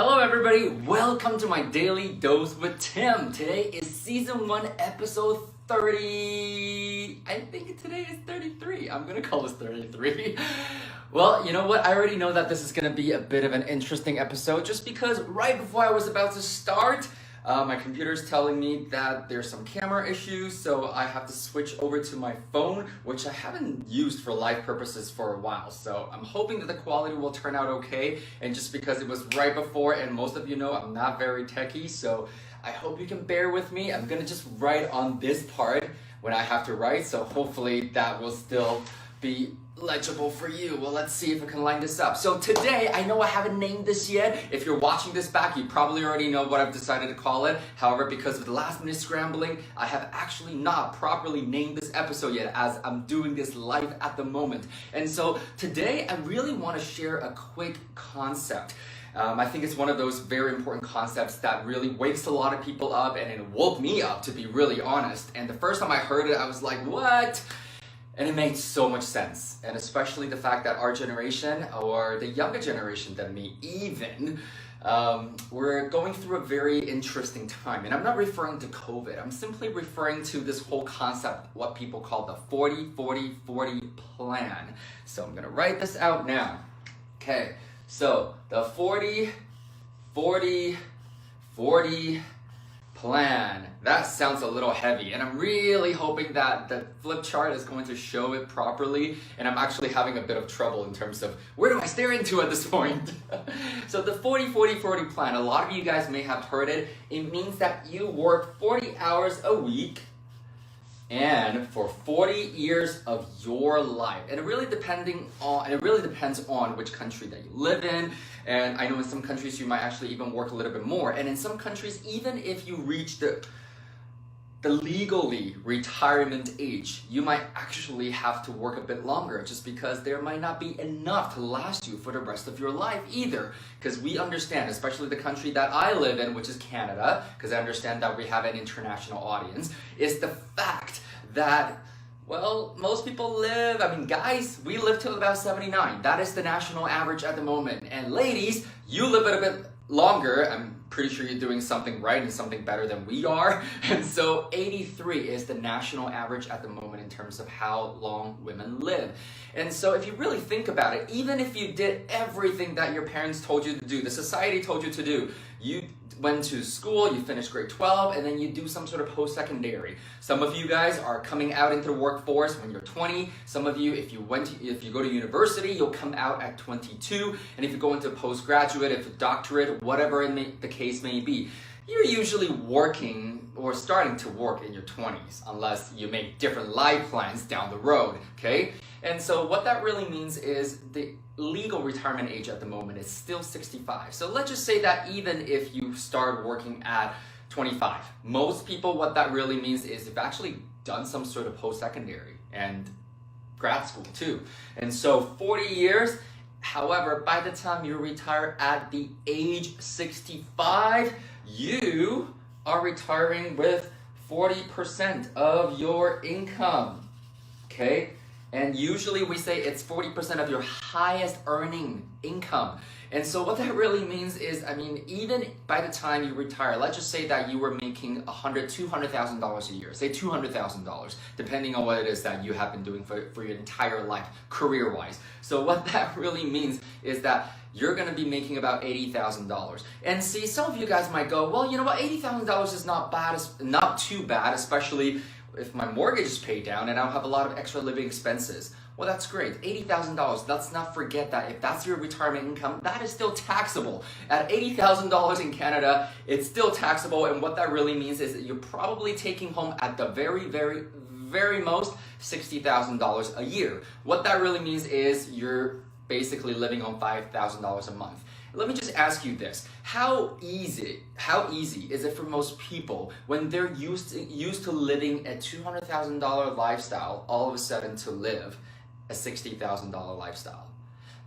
Hello everybody, welcome to my Daily Dose with Tim. Today is season 1 episode 30. I think today is 33. I'm gonna call this 33. Well, you know what? I already know that this is gonna be a bit of an interesting episode just because right before I was about to start, my computer's telling me that there's some camera issues, so I have to switch over to my phone, which I haven't used for live purposes for a while. So I'm hoping that the quality will turn out okay. And just because it was right before, and most of you know I'm not very techie, so I hope you can bear with me. I'm gonna just write on this part when I have to write, so hopefully that will still be legible for you. Well, let's see if I can line this up. So today, I know I haven't named this yet. If you're watching this back, you probably already know what I've decided to call it. However, because of the last minute scrambling, I have actually not properly named this episode yet as I'm doing this live at the moment. And so today, I really want to share a quick concept. I think it's one of those very important concepts that really wakes a lot of people up, and it woke me up, to be really honest. And the first time I heard it, I was like, what? And it made so much sense, and especially the fact that our generation, or the younger generation than me even, we're going through a very interesting time. And I'm not referring to COVID, I'm simply referring to this whole concept, what people call the 40-40-40 plan. So I'm gonna write this out now. Okay, so the 40-40-40 plan. That sounds a little heavy, and I'm really hoping that the flip chart is going to show it properly, and I'm actually having a bit of trouble in terms of where do I stare into at this point. So the 40-40-40 plan, a lot of you guys may have heard it. It means that you work 40 hours a week and for 40 years of your life. And it really depends on which country that you live in. And I know in some countries you might actually even work a little bit more. And in some countries, even if you reach the legally retirement age, you might actually have to work a bit longer just because there might not be enough to last you for the rest of your life either. Because we understand, especially the country that I live in, which is Canada, because I understand that we have an international audience, is the fact that, well, most people live, guys, we live till about 79. That is the national average at the moment. And ladies, you live a bit longer. I'm pretty sure you're doing something right and something better than we are. And so 83 is the national average at the moment in terms of how long women live. And so if you really think about it, even if you did everything that your parents told you to do, the society told you to do, you went to school, you finished grade 12, and then you do some sort of post-secondary. Some of you guys are coming out into the workforce when you're 20. Some of you, if you go to university, you'll come out at 22. And if you go into postgraduate, if a doctorate, whatever the case may be, you're usually working or starting to work in your 20s, unless you make different life plans down the road, okay? And so what that really means is the legal retirement age at the moment is still 65. So let's just say that even if you start working at 25, most people, what that really means is you've actually done some sort of post-secondary and grad school too. And so 40 years, however, by the time you retire at the age 65, you are retiring with 40% of your income, okay? And usually we say it's 40% of your highest earning income. And so what that really means is, even by the time you retire, let's just say that you were making $200,000 a year, say $200,000, depending on what it is that you have been doing for your entire life, career-wise. So what that really means is that you're gonna be making about $80,000. And see, some of you guys might go, well, you know what, $80,000 is not too bad, especially if my mortgage is paid down and I don't have a lot of extra living expenses. Well, that's great. $80,000. Let's not forget that if that's your retirement income, that is still taxable. At $80,000 in Canada, it's still taxable. And what that really means is that you're probably taking home at the very, very, very most $60,000 a year. What that really means is you're basically living on $5,000 a month. Let me just ask you this. How easy is it for most people when they're used to living a $200,000 lifestyle all of a sudden to live a $60,000 lifestyle?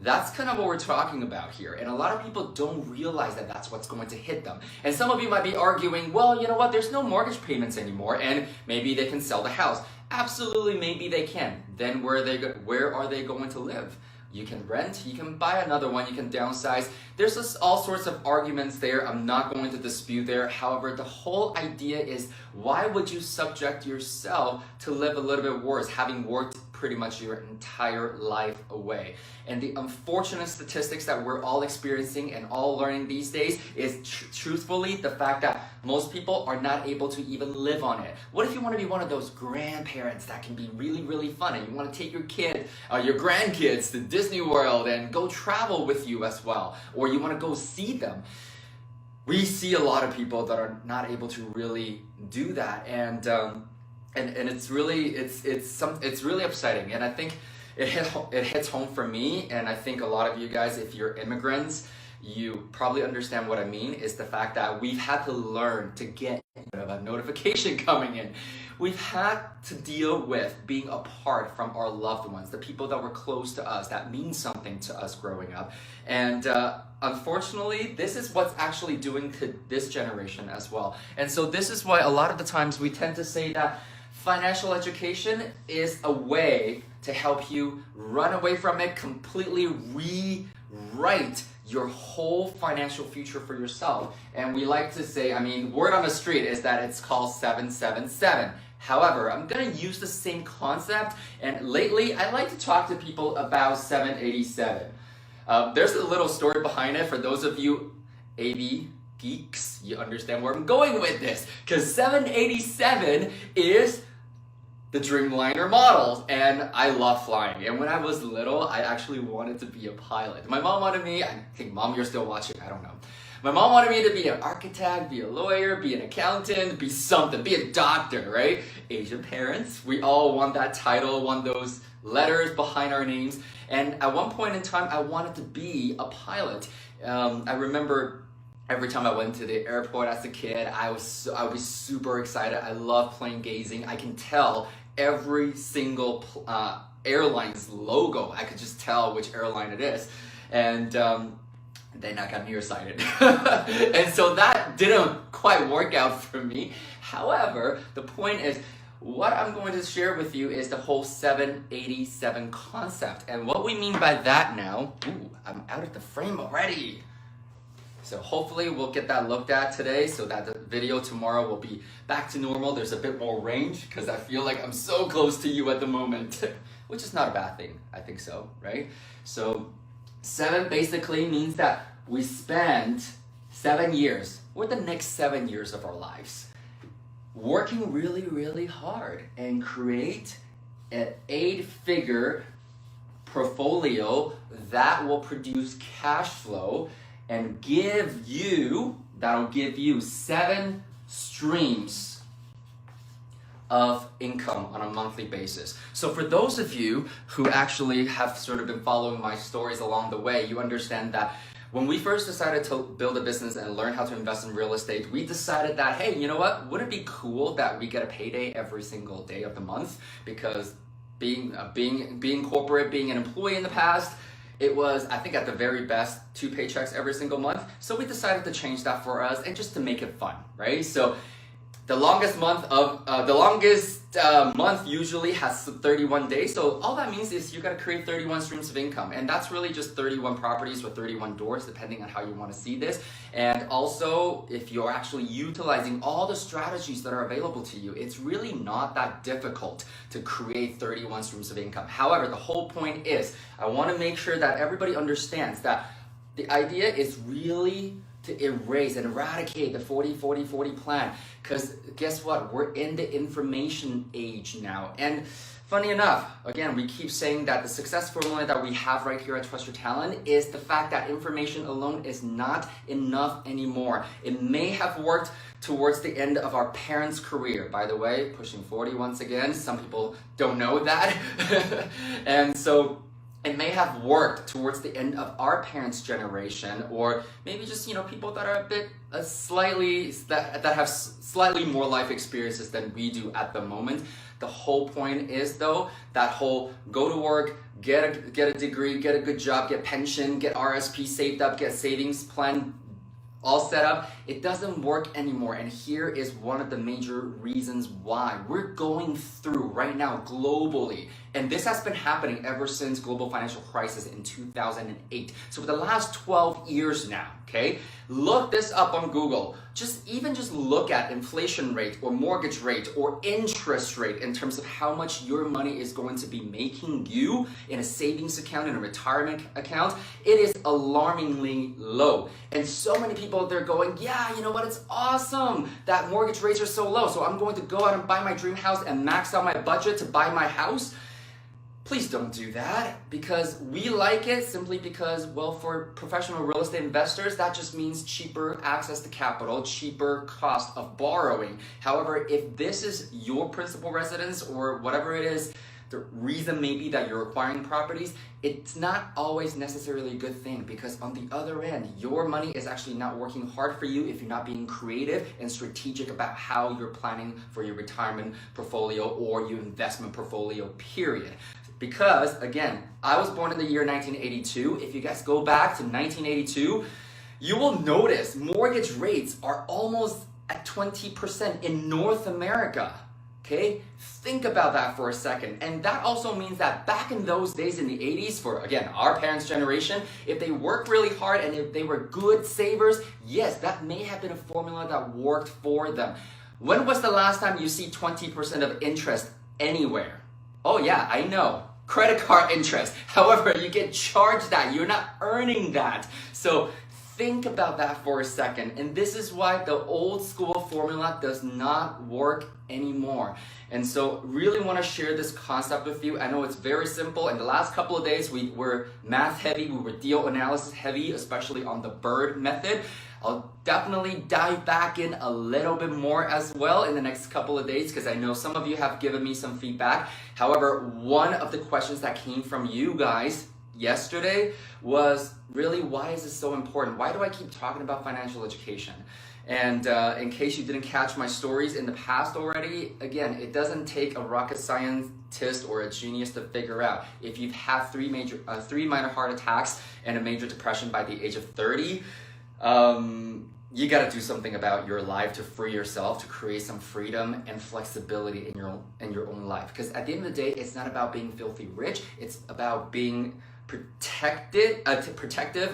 That's kind of what we're talking about here. And a lot of people don't realize that that's what's going to hit them. And some of you might be arguing, well, you know what, there's no mortgage payments anymore and maybe they can sell the house. Absolutely, maybe they can. Then where are they going to live? You can rent, you can buy another one, you can downsize. There's just all sorts of arguments there. I'm not going to dispute there. However, the whole idea is, why would you subject yourself to live a little bit worse, having worked pretty much your entire life away? And the unfortunate statistics that we're all experiencing and all learning these days is truthfully the fact that most people are not able to even live on it. What if you want to be one of those grandparents that can be really, really fun, and you want to take your kid, your grandkids to Disney World and go travel with you as well, or you want to go see them? We see a lot of people that are not able to really do that, and it's really really upsetting. And I think it hits home for me, and I think a lot of you guys, if you're immigrants, you probably understand what I mean, is the fact that we've had to learn to get a notification coming in. We've had to deal with being apart from our loved ones, the people that were close to us, that mean something to us growing up. And unfortunately, this is what's actually doing to this generation as well. And so this is why a lot of the times we tend to say that financial education is a way to help you run away from it, completely rewrite your whole financial future for yourself. And we like to say, I mean, word on the street is that it's called 777. However, I'm gonna use the same concept, and lately I like to talk to people about 787. There's a little story behind it for those of you AV geeks. You understand where I'm going with this, because 787 is the Dreamliner models, and I love flying. And when I was little, I actually wanted to be a pilot. My mom wanted me, I think, Mom, you're still watching, I don't know. My mom wanted me to be an architect, be a lawyer, be an accountant, be something, be a doctor, right? Asian parents, we all want that title, want those letters behind our names. And at one point in time, I wanted to be a pilot. I remember every time I went to the airport as a kid, I would be super excited. I love plane gazing. I can tell every single airline's logo. I could just tell which airline it is. And then I got nearsighted. And so that didn't quite work out for me. However, the point is, what I'm going to share with you is the whole 787 concept. And what we mean by that now, ooh, I'm out of the frame already. So hopefully we'll get that looked at today so that the video tomorrow will be back to normal. There's a bit more range because I feel like I'm so close to you at the moment, which is not a bad thing. I think so, right? So 7 basically means that we spend 7 years, or the next 7 years of our lives, working really, really hard and create an 8-figure portfolio that will produce cash flow and that'll give you 7 streams of income on a monthly basis. So for those of you who actually have sort of been following my stories along the way, you understand that when we first decided to build a business and learn how to invest in real estate, we decided that, hey, you know what? Wouldn't it be cool that we get a payday every single day of the month? Because being corporate, being an employee in the past, it was, I think, at the very best, 2 paychecks every single month. So we decided to change that for us and just to make it fun, right? So the longest month usually has 31 days. So all that means is you got to create 31 streams of income. And that's really just 31 properties with 31 doors, depending on how you want to see this. And also, if you're actually utilizing all the strategies that are available to you, it's really not that difficult to create 31 streams of income. However, the whole point is, I want to make sure that everybody understands that the idea is really to erase and eradicate the 40-40-40 plan. Because guess what? We're in the information age now. And funny enough, again, we keep saying that the success formula that we have right here at Trust Your Talent is the fact that information alone is not enough anymore. It may have worked towards the end of our parents' career. By the way, pushing 40 once again, some people don't know that. And so it may have worked towards the end of our parents' generation, or maybe just, people that are a bit that have slightly more life experiences than we do at the moment. The whole point is, though, that whole go to work, get a degree, get a good job, get pension, get RSP saved up, get savings plan all set up. It doesn't work anymore. And here is one of the major reasons why. We're going through right now globally And this has been happening ever since global financial crisis in 2008. So for the last 12 years now, okay? Look this up on Google. Just look at inflation rate or mortgage rate or interest rate in terms of how much your money is going to be making you in a savings account, in a retirement account. It is alarmingly low. And so many people out there going, yeah, you know what, it's awesome that mortgage rates are so low, so I'm going to go out and buy my dream house and max out my budget to buy my house. Please don't do that, because we like it simply because, well, for professional real estate investors, that just means cheaper access to capital, cheaper cost of borrowing. However, if this is your principal residence or whatever it is, the reason maybe that you're acquiring properties, it's not always necessarily a good thing, because on the other end, your money is actually not working hard for you if you're not being creative and strategic about how you're planning for your retirement portfolio or your investment portfolio, period. Because, again, I was born in the year 1982. If you guys go back to 1982, you will notice mortgage rates are almost at 20% in North America. Okay? Think about that for a second. And that also means that back in those days in the 80s, for, again, our parents' generation, if they worked really hard and if they were good savers, yes, that may have been a formula that worked for them. When was the last time you see 20% of interest anywhere? Oh yeah, I know. Credit card interest. However, you get charged that. You're not earning that. So think about that for a second. And this is why the old school formula does not work anymore. And so really want to share this concept with you. I know it's very simple. In the last couple of days, we were math heavy, we were deal analysis heavy, especially on the BIRD method. I'll definitely dive back in a little bit more as well in the next couple of days, because I know some of you have given me some feedback. However, one of the questions that came from you guys yesterday was really, why is this so important? Why do I keep talking about financial education? And in case you didn't catch my stories in the past already, again, it doesn't take a rocket scientist or a genius to figure out. If you've had three minor heart attacks and a major depression by the age of 30, you got to do something about your life to free yourself, to create some freedom and flexibility in your own life. Because at the end of the day, it's not about being filthy rich. It's about being protective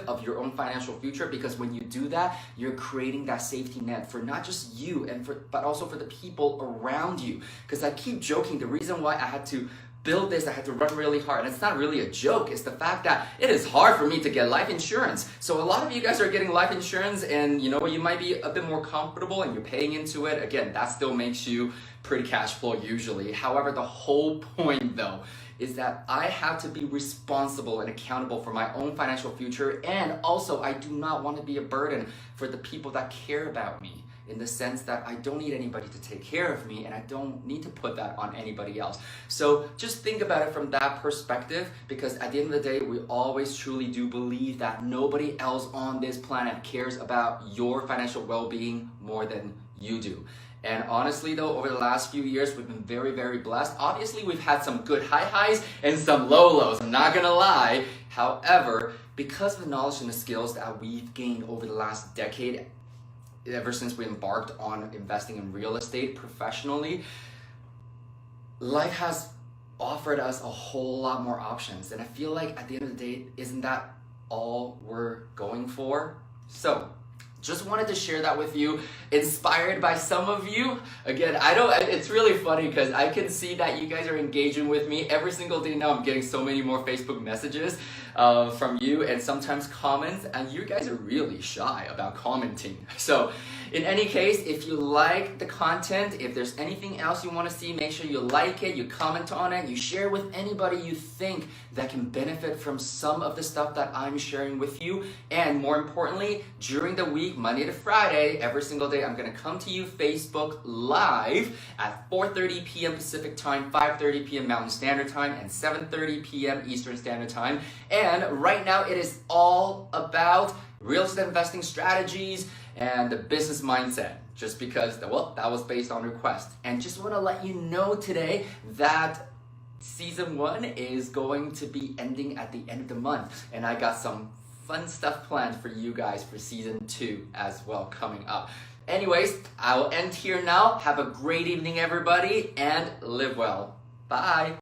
of your own financial future, because when you do that, you're creating that safety net for not just you but also for the people around you. Because I keep joking, the reason why I had to build this, I had to run really hard, and it's not really a joke, it's the fact that it is hard for me to get life insurance. So a lot of you guys are getting life insurance, and you know, you might be a bit more comfortable and you're paying into it. Again, that still makes you pretty cash flow usually. However, the whole point though is that I have to be responsible and accountable for my own financial future, and also I do not want to be a burden for the people that care about me, in the sense that I don't need anybody to take care of me, and I don't need to put that on anybody else. So just think about it from that perspective, because at the end of the day, we always truly do believe that nobody else on this planet cares about your financial well-being more than you do. And honestly though, over the last few years, we've been very, very blessed. Obviously, we've had some good high highs and some low lows, I'm not gonna lie. However, because of the knowledge and the skills that we've gained over the last decade, ever since we embarked on investing in real estate professionally, life has offered us a whole lot more options. And I feel like at the end of the day, isn't that all we're going for? So just wanted to share that with you, inspired by some of you. Again, it's really funny because I can see that you guys are engaging with me every single day now. I'm getting so many more Facebook messages from you, and sometimes comments, and you guys are really shy about commenting. So in any case, if you like the content, if there's anything else you want to see, make sure you like it, you comment on it, you share with anybody you think that can benefit from some of the stuff that I'm sharing with you. And more importantly, during the week, Monday to Friday, every single day, I'm going to come to you Facebook Live at 4:30 p.m. Pacific Time, 5:30 p.m. Mountain Standard Time, and 7:30 p.m. Eastern Standard Time. And right now, it is all about real estate investing strategies and the business mindset, just because, well, that was based on request. And just want to let you know today that Season 1 is going to be ending at the end of the month, and I got some fun stuff planned for you guys for Season 2 as well coming up. Anyways, I will end here now. Have a great evening, everybody, and live well. Bye.